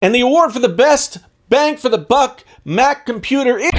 And the award for the best bang for the buck Mac computer is...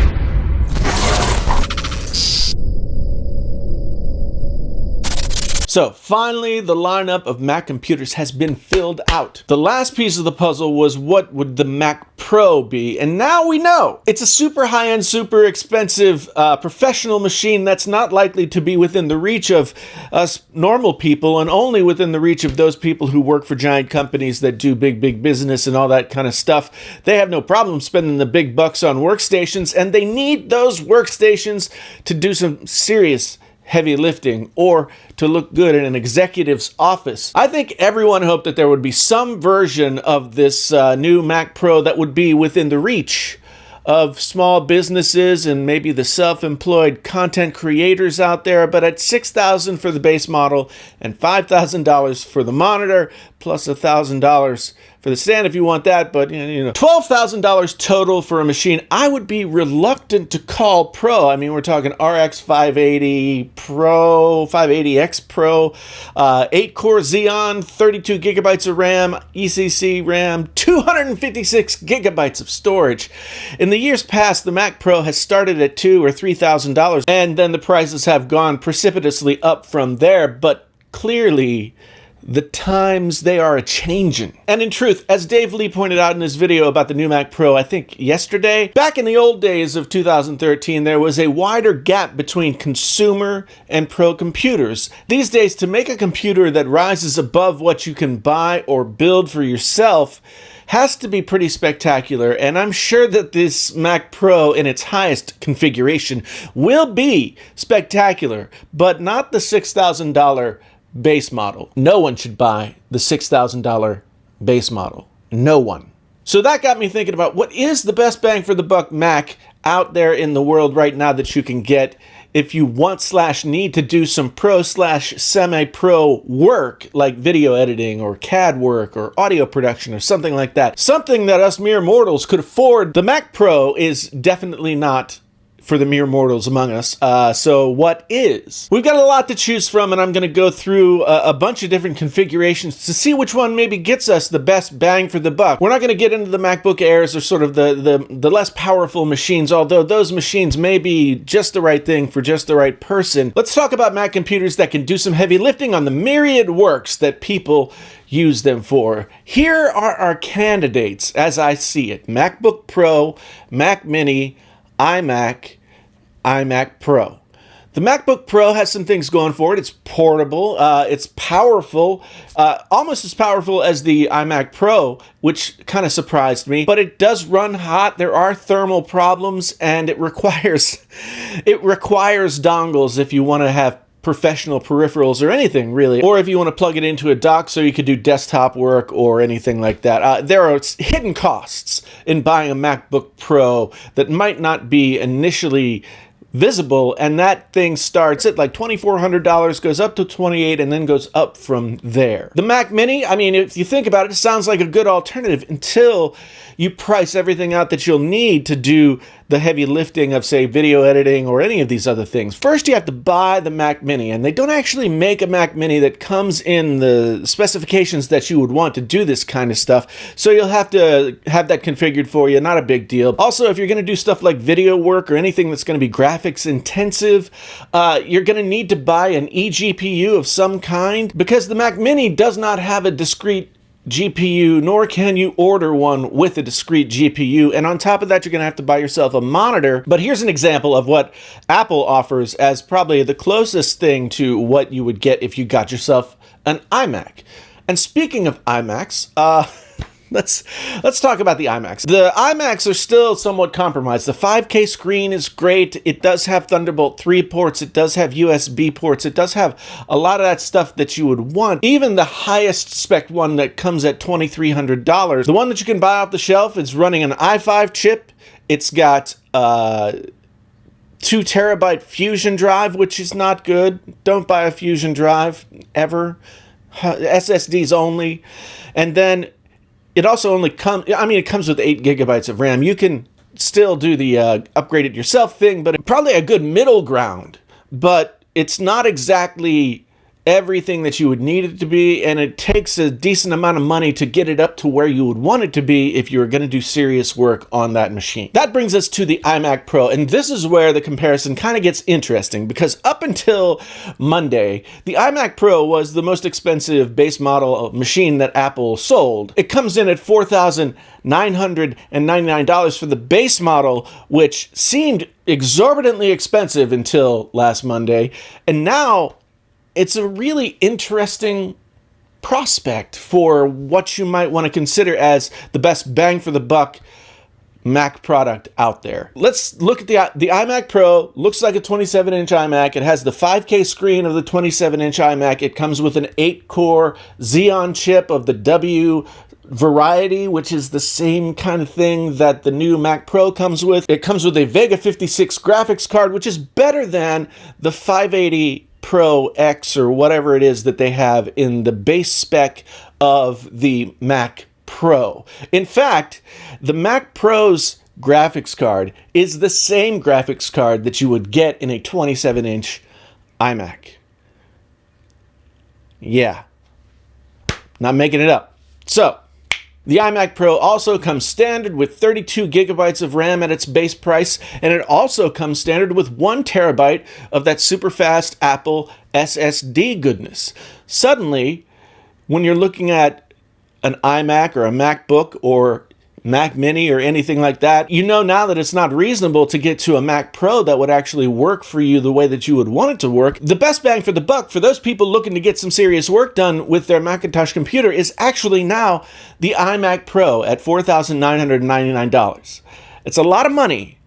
So, finally, the lineup of Mac computers has been filled out. The last piece of the puzzle was what would the Mac Pro be, and now we know. It's a super high-end, super expensive professional machine that's not likely to be within the reach of us normal people, and only within the reach of those people who work for giant companies that do big business and all that kind of stuff. They have no problem spending the big bucks on workstations, and they need those workstations to do some serious heavy lifting or to look good in an executive's office. I think everyone hoped that there would be some version of this new Mac Pro that would be within the reach of small businesses and maybe the self-employed content creators out there, but at $6,000 for the base model and $5,000 for the monitor, plus $1,000 for the stand if you want that, but you know, $12,000 total for a machine I would be reluctant to call Pro. I mean, we're talking RX 580 Pro, 580X Pro, 8-core Xeon, 32 gigabytes of RAM, ECC RAM, 256 gigabytes of storage. In the years past, the Mac Pro has started at $2,000 or $3,000, and then the prices have gone precipitously up from there, but clearly the times, they are a-changin'. And in truth, as Dave Lee pointed out in his video about the new Mac Pro, I think yesterday, back in the old days of 2013, there was a wider gap between consumer and pro computers. These days, to make a computer that rises above what you can buy or build for yourself has to be pretty spectacular, and I'm sure that this Mac Pro in its highest configuration will be spectacular, but not the $6,000 base model. No one should buy the $6,000 base model. No one. So that got me thinking about what is the best bang for the buck Mac out there in the world right now that you can get if you want/need to do some pro/semi-pro work like video editing or CAD work or audio production or something like that. Something that us mere mortals could afford. The Mac Pro is definitely not for the mere mortals among us. So what is? We've got a lot to choose from, and I'm going to go through a bunch of different configurations to see which one maybe gets us the best bang for the buck. We're not going to get into the MacBook Airs or sort of the less powerful machines, although those machines may be just the right thing for just the right person. Let's talk about Mac computers that can do some heavy lifting on the myriad works that people use them for. Here are our candidates as I see it. MacBook Pro, Mac Mini, iMac, iMac Pro. The MacBook Pro has some things going for it. It's portable, it's powerful, almost as powerful as the iMac Pro, which kind of surprised me, but it does run hot. There are thermal problems, and it requires dongles if you want to have professional peripherals or anything really, or if you want to plug it into a dock so you could do desktop work or anything like that. There are hidden costs in buying a MacBook Pro that might not be initially visible, and that thing starts at like $2,400, goes up to $2,800, and then goes up from there. The Mac Mini, I mean, if you think about it, it sounds like a good alternative until you price everything out that you'll need to do the heavy lifting of, say, video editing or any of these other things. First, you have to buy the Mac Mini, and they don't actually make a Mac Mini that comes in the specifications that you would want to do this kind of stuff, so you'll have to have that configured for you. Not a big deal. Also, if you're going to do stuff like video work or anything that's going to be graphics intensive, you're going to need to buy an eGPU of some kind, because the Mac Mini does not have a discrete GPU, nor can you order one with a discrete GPU, and on top of that, you're going to have to buy yourself a monitor. But here's an example of what Apple offers as probably the closest thing to what you would get if you got yourself an iMac. And speaking of iMacs, Let's talk about the iMacs. The iMacs are still somewhat compromised. The 5K screen is great. It does have Thunderbolt 3 ports. It does have USB ports. It does have a lot of that stuff that you would want. Even the highest spec one that comes at $2,300. The one that you can buy off the shelf is running an i5 chip. It's got 2 terabyte Fusion drive, which is not good. Don't buy a Fusion drive ever. SSDs only. And then it also only it comes with 8 gigabytes of RAM. You can still do the upgrade it yourself thing, but probably a good middle ground. But it's not exactly everything that you would need it to be, and it takes a decent amount of money to get it up to where you would want it to be if you were going to do serious work on that machine. That brings us to the iMac Pro, and this is where the comparison kind of gets interesting, because up until Monday, the iMac Pro was the most expensive base model machine that Apple sold. It comes in at $4,999 for the base model, which seemed exorbitantly expensive until last Monday, and now it's a really interesting prospect for what you might want to consider as the best bang for the buck Mac product out there. Let's look at the iMac Pro. Looks like a 27-inch iMac. It has the 5K screen of the 27-inch iMac. It comes with an 8-core Xeon chip of the W variety, which is the same kind of thing that the new Mac Pro comes with. It comes with a Vega 56 graphics card, which is better than the 580 Pro X or whatever it is that they have in the base spec of the Mac Pro. In fact, the Mac Pro's graphics card is the same graphics card that you would get in a 27-inch iMac. Yeah, not making it up. So, the iMac Pro also comes standard with 32 gigabytes of RAM at its base price, and it also comes standard with 1 terabyte of that super fast Apple SSD goodness. Suddenly, when you're looking at an iMac or a MacBook or Mac Mini or anything like that, you know now that it's not reasonable to get to a Mac Pro that would actually work for you the way that you would want it to work. The best bang for the buck for those people looking to get some serious work done with their Macintosh computer is actually now the iMac Pro at $4,999. It's a lot of money,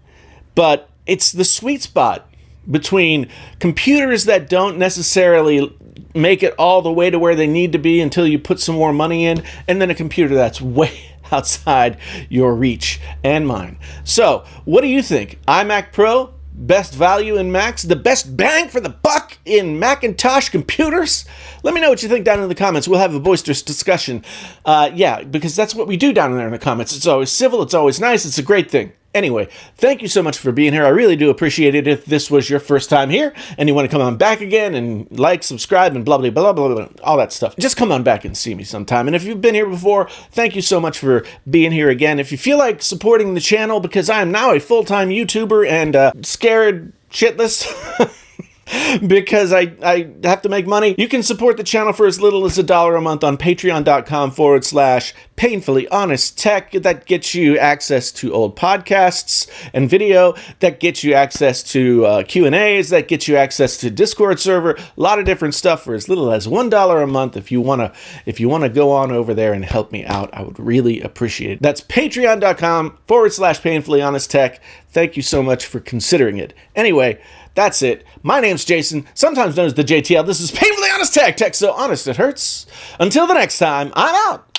but it's the sweet spot between computers that don't necessarily make it all the way to where they need to be until you put some more money in, and then a computer that's way outside your reach and mine. So, what do you think? iMac Pro, best value in Macs, the best bang for the buck in Macintosh computers? Let me know what you think down in the comments. We'll have a boisterous discussion. Yeah, because that's what we do down there in the comments. It's always civil, it's always nice, it's a great thing. Anyway, thank you so much for being here. I really do appreciate it. If this was your first time here and you want to come on back again and like, subscribe, and blah, blah, blah, blah, blah, all that stuff, just come on back and see me sometime. And if you've been here before, thank you so much for being here again. If you feel like supporting the channel, because I am now a full-time YouTuber and scared shitless because I have to make money, you can support the channel for as little as $1 a month on patreon.com/painfullyhonesttech. That gets you access to old podcasts and video, that gets you access to Q&As, that gets you access to Discord server, a lot of different stuff for as little as $1 a month. If you want to go on over there and help me out, I would really appreciate it. That's patreon.com/painfullyhonesttech. Thank you so much for considering it. Anyway, that's it. My name's Jason, sometimes known as the JTL. This is Painfully Honest Tech. Tech so honest it hurts. Until the next time, I'm out.